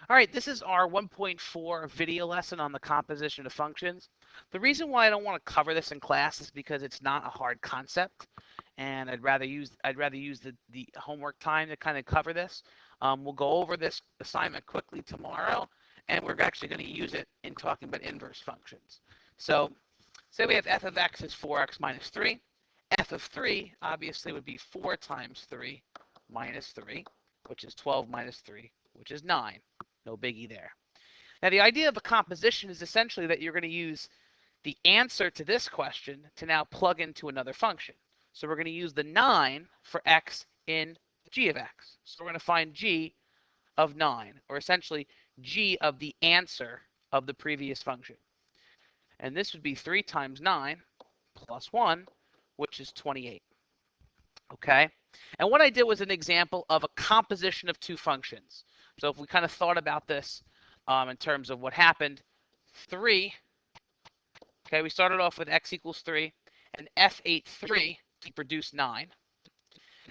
All right, this is our 1.4 video lesson on the composition of functions. The reason why I don't want to cover this in class is because it's not a hard concept, and I'd rather use the homework time to kind of cover this. We'll go over this assignment quickly tomorrow, and we're actually going to use it in talking about inverse functions. So, say we have f of x is 4x minus 3. F of 3 obviously would be 4 times 3 minus 3, which is 12 minus 3, which is 9. No biggie there. Now, the idea of a composition is essentially that you're going to use the answer to this question to now plug into another function. So we're going to use the 9 for x in g of x. So we're going to find g of 9, or essentially g of the answer of the previous function. And this would be 3 times 9 plus 1, which is 28. Okay? And what I did was an example of a composition of two functions. So if we kind of thought about this in terms of what happened, 3, okay, we started off with x equals 3, and f ate 3 to produce 9.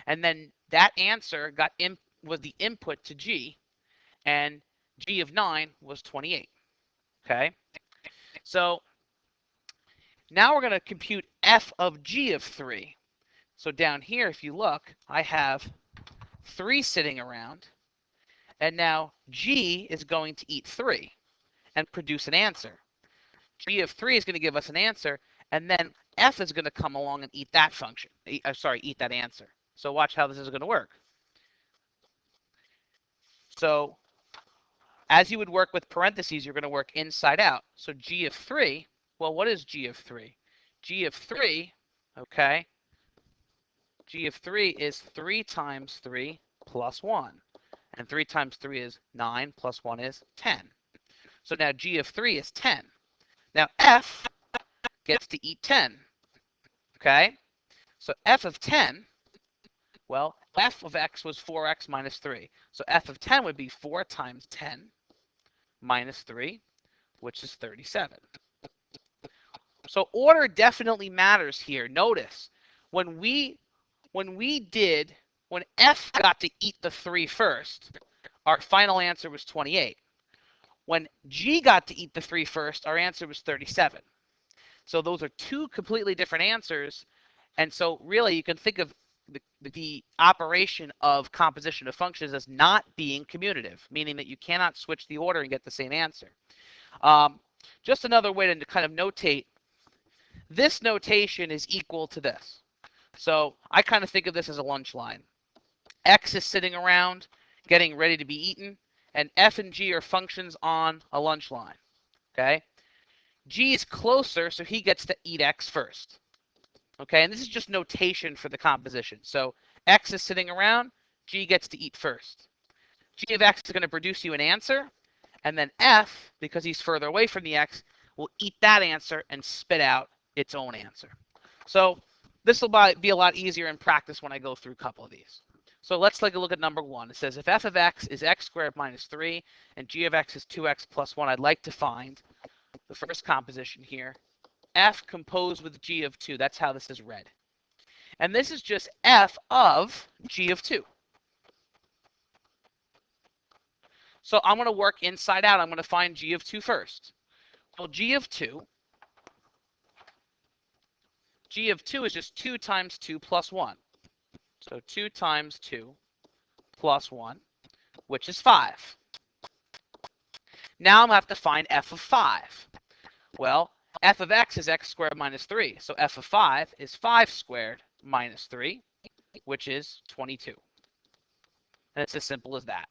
And then that answer was the input to g, and g of 9 was 28. Okay? So now we're going to compute f of g of 3. So down here, if you look, I have 3 sitting around, and now g is going to eat 3 and produce an answer. G of 3 is going to give us an answer, and then f is going to come along and eat that function. Eat that answer. So watch how this is going to work. So as you would work with parentheses, you're going to work inside out. So g of 3, well, what is g of 3? G of 3, okay, g of 3 is 3 times 3 plus 1. And 3 times 3 is 9, plus 1 is 10. So now g of 3 is 10. Now f gets to eat 10. Okay? So f of 10, well, f of x was 4x minus 3. So f of 10 would be 4 times 10 minus 3, which is 37. So order definitely matters here. Notice, when f got to eat the 3 first, our final answer was 28. When g got to eat the 3 first, our answer was 37. So those are two completely different answers. And so really you can think of the operation of composition of functions as not being commutative, meaning that you cannot switch the order and get the same answer. Just another way to kind of notate, this notation is equal to this. So I kind of think of this as a lunch line. X is sitting around getting ready to be eaten, and f and g are functions on a lunch line. Okay? G is closer, so he gets to eat x first. Okay, and this is just notation for the composition. So x is sitting around, g gets to eat first. G of x is going to produce you an answer, and then f, because he's further away from the x, will eat that answer and spit out its own answer. So this will be a lot easier in practice when I go through a couple of these. So let's take a look at number 1. It says if f of x is x squared minus 3 and g of x is 2x plus 1, I'd like to find the first composition here, f composed with g of 2. That's how this is read. And this is just f of g of 2. So I'm going to work inside out. I'm going to find g of 2 first. Well, g of 2 is just 2 times 2 plus 1. So 2 times 2 plus 1, which is 5. Now I'm going to have to find f of 5. Well, f of x is x squared minus 3. So f of 5 is 5 squared minus 3, which is 22. And it's as simple as that.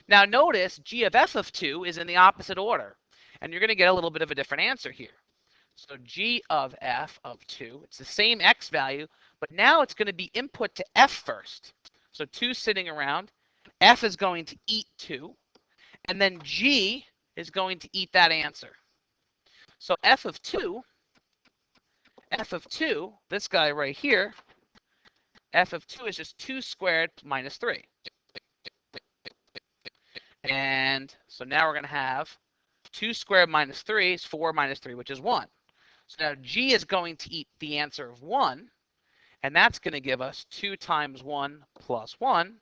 Now notice g of f of 2 is in the opposite order. And you're going to get a little bit of a different answer here. So g of f of 2, it's the same x value, but now it's going to be input to f first. So 2 sitting around, f is going to eat 2, and then g is going to eat that answer. So f of 2, this guy right here, f of 2 is just 2 squared minus 3. And so now we're going to have 2 squared minus 3 is 4 minus 3, which is 1. So now g is going to eat the answer of 1, and that's going to give us 2 times 1 plus 1,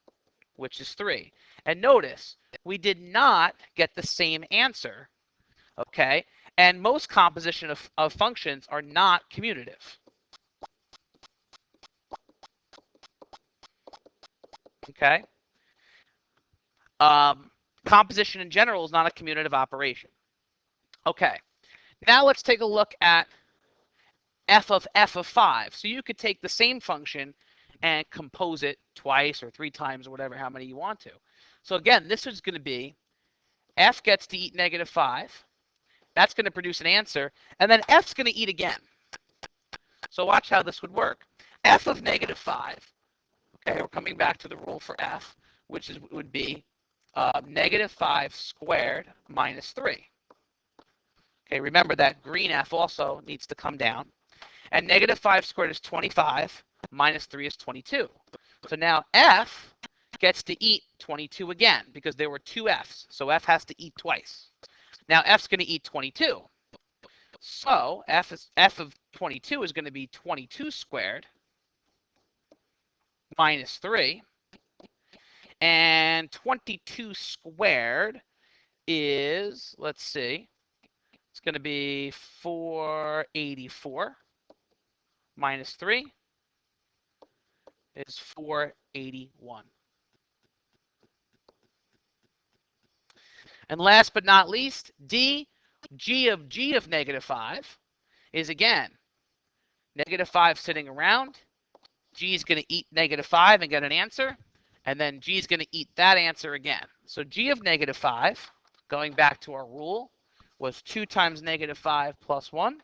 which is 3. And notice, we did not get the same answer, okay? And most composition of functions are not commutative, okay? Composition in general is not a commutative operation. Okay, now let's take a look at f of 5. So you could take the same function and compose it twice or 3 times or whatever, how many you want to. So again, this is going to be f gets to eat negative 5. That's going to produce an answer. And then f's going to eat again. So watch how this would work. F of negative 5. Okay, we're coming back to the rule for f, which would be negative 5 squared minus 3. Okay, remember that green f also needs to come down. And negative 5 squared is 25, minus 3 is 22. So now f gets to eat 22 again, because there were 2 f's. So f has to eat twice. Now f's going to eat 22. So f of 22 is going to be 22 squared minus 3. And 22 squared is, let's see, it's going to be 484 minus 3 is 481. And last but not least, g of negative 5 is, again, negative 5 sitting around. G is going to eat negative 5 and get an answer. And then g is going to eat that answer again. So g of negative 5, going back to our rule, was 2 times negative 5 plus 1.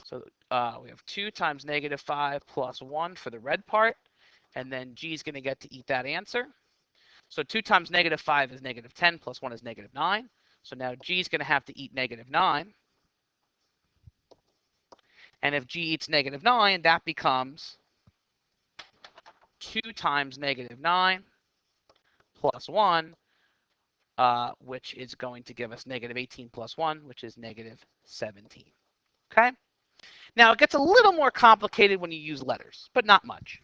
So we have 2 times negative 5 plus 1 for the red part. And then g is going to get to eat that answer. So 2 times negative 5 is negative 10 plus 1 is negative 9. So now g is going to have to eat negative 9. And if g eats negative 9, that becomes 2 times negative 9 plus 1, which is going to give us negative 18 plus 1, which is negative 17. Okay? Now, it gets a little more complicated when you use letters, but not much.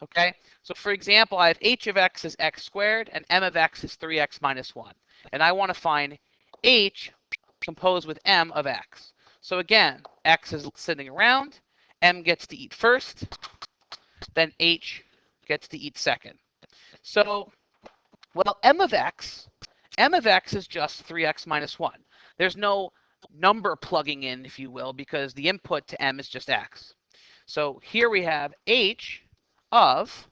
Okay? So, for example, I have h of x is x squared, and m of x is 3x minus 1. And I want to find h composed with m of x. So, again, x is sitting around. M gets to eat first. Then h gets to eat second. So, well, m of x is just 3x minus 1. There's no number plugging in, if you will, because the input to m is just x. So here we have h of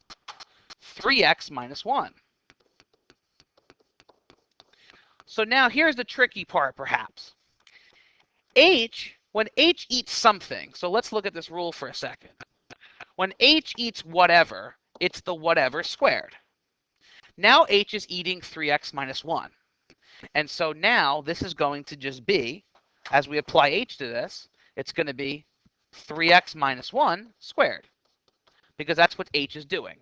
3x minus 1. So now here's the tricky part, perhaps. When h eats something, so let's look at this rule for a second. When h eats whatever, it's the whatever squared. Now h is eating 3x minus 1. And so now this is going to just be, as we apply h to this, it's going to be 3x minus 1 squared, because that's what h is doing.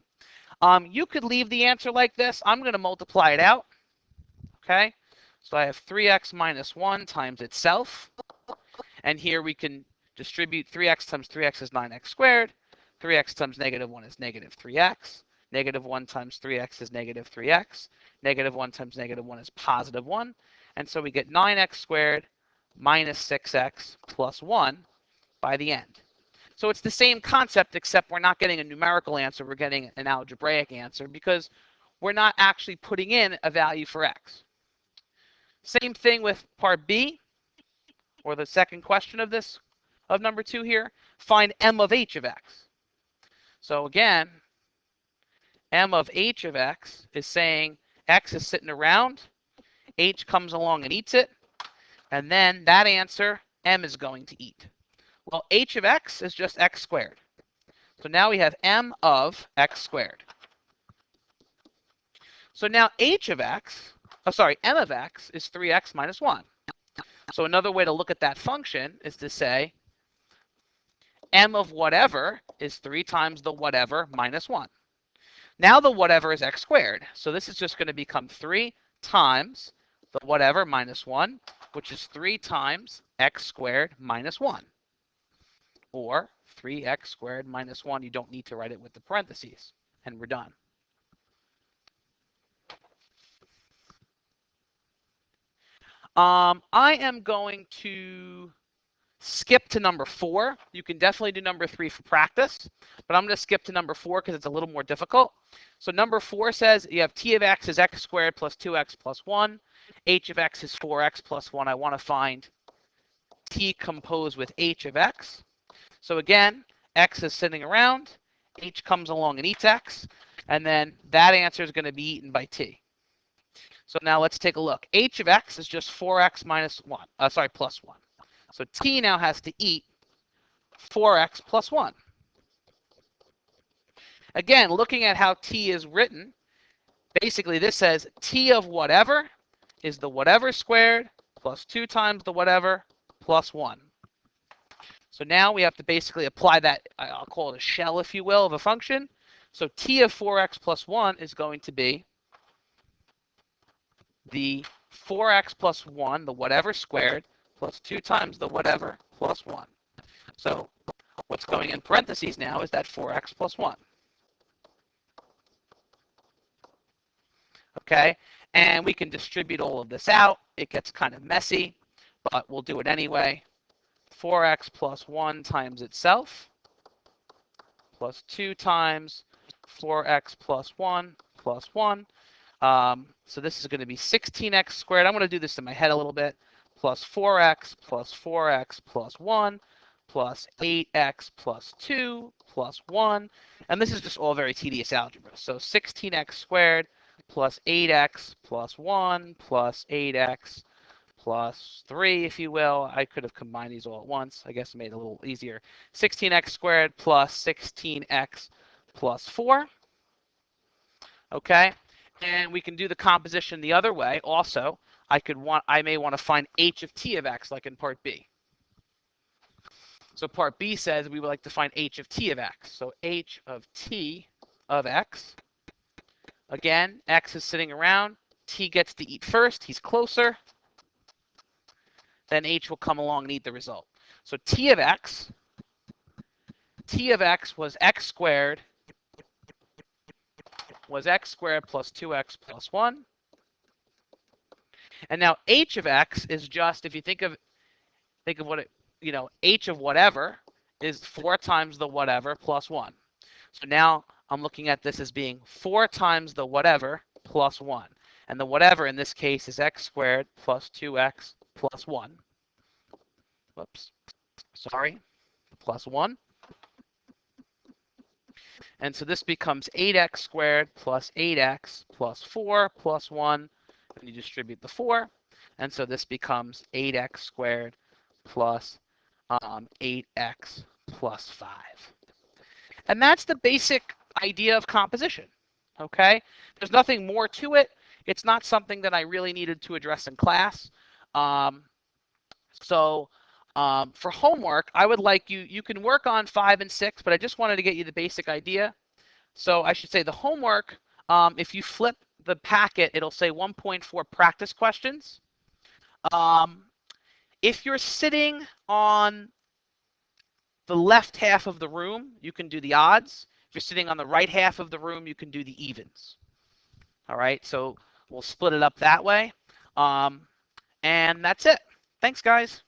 You could leave the answer like this. I'm going to multiply it out. Okay? So I have 3x minus 1 times itself. And here we can distribute 3x times 3x is 9x squared. 3x times negative 1 is negative 3x. Negative 1 times 3x is negative 3x. Negative 1 times negative 1 is positive 1. And so we get 9x squared minus 6x plus 1 by the end. So it's the same concept, except we're not getting a numerical answer. We're getting an algebraic answer because we're not actually putting in a value for x. Same thing with part B, or the second question of this, of number 2 here. Find m of h of x. So again, m of h of x is saying x is sitting around, h comes along and eats it, and then that answer m is going to eat. Well, h of x is just x squared. So now we have m of x squared. So now m of x is 3x minus 1. So another way to look at that function is to say m of whatever is 3 times the whatever minus 1. Now the whatever is x squared. So this is just going to become 3 times the whatever minus 1, which is 3 times x squared minus 1. Or 3x squared minus 1. You don't need to write it with the parentheses. and we're done. I am going to skip to number 4. You can definitely do number 3 for practice, but I'm going to skip to number 4 because it's a little more difficult. So number 4 says you have t of x is x squared plus 2x plus 1. H of x is 4x plus 1. I want to find t composed with h of x. So again, x is sitting around, h comes along and eats x, and then that answer is going to be eaten by t. So now let's take a look. H of x is just 4x minus 1, plus 1. So t now has to eat 4x plus 1. Again, looking at how t is written, basically this says t of whatever is the whatever squared plus 2 times the whatever plus 1. So now we have to basically apply that, I'll call it a shell, if you will, of a function. So t of 4x plus 1 is going to be the 4x plus 1, the whatever squared, plus 2 times the whatever plus 1. So what's going in parentheses now is that 4x plus 1. Okay, and we can distribute all of this out. It gets kind of messy, but we'll do it anyway. 4x plus 1 times itself, plus 2 times 4x plus 1 plus 1. So this is going to be 16x squared. I'm going to do this in my head a little bit. Plus 4x plus 1 plus 8x plus 2 plus 1. And this is just all very tedious algebra. So 16x squared plus 8x plus 1 plus 8x plus 3, if you will. I could have combined these all at once. I guess it made it a little easier. 16x squared plus 16x plus 4. Okay, and we can do the composition the other way also. I may want to find h of t of x, like in part B. So part B says we would like to find h of t of x. So h of t of x. Again, x is sitting around. T gets to eat first. He's closer. Then h will come along and eat the result. So t of x was x squared plus 2x plus 1. And now h of x is just, if you think of what it, h of whatever is 4 times the whatever plus 1. So now I'm looking at this as being 4 times the whatever plus 1. And the whatever in this case is x squared plus 2x plus 1. Whoops. Sorry. Plus 1. And so this becomes 8x squared plus 8x plus 4 plus 1. And you distribute the 4. And so this becomes 8x squared plus 8x plus 5. And that's the basic idea of composition. Okay? There's nothing more to it. It's not something that I really needed to address in class. For homework, I would like you can work on 5 and 6, but I just wanted to get you the basic idea. So I should say the homework, if you flip the packet, it'll say 1.4 practice questions. If you're sitting on the left half of the room, you can do the odds. If you're sitting on the right half of the room, you can do the evens. All right, so we'll split it up that way. And that's it. Thanks, guys.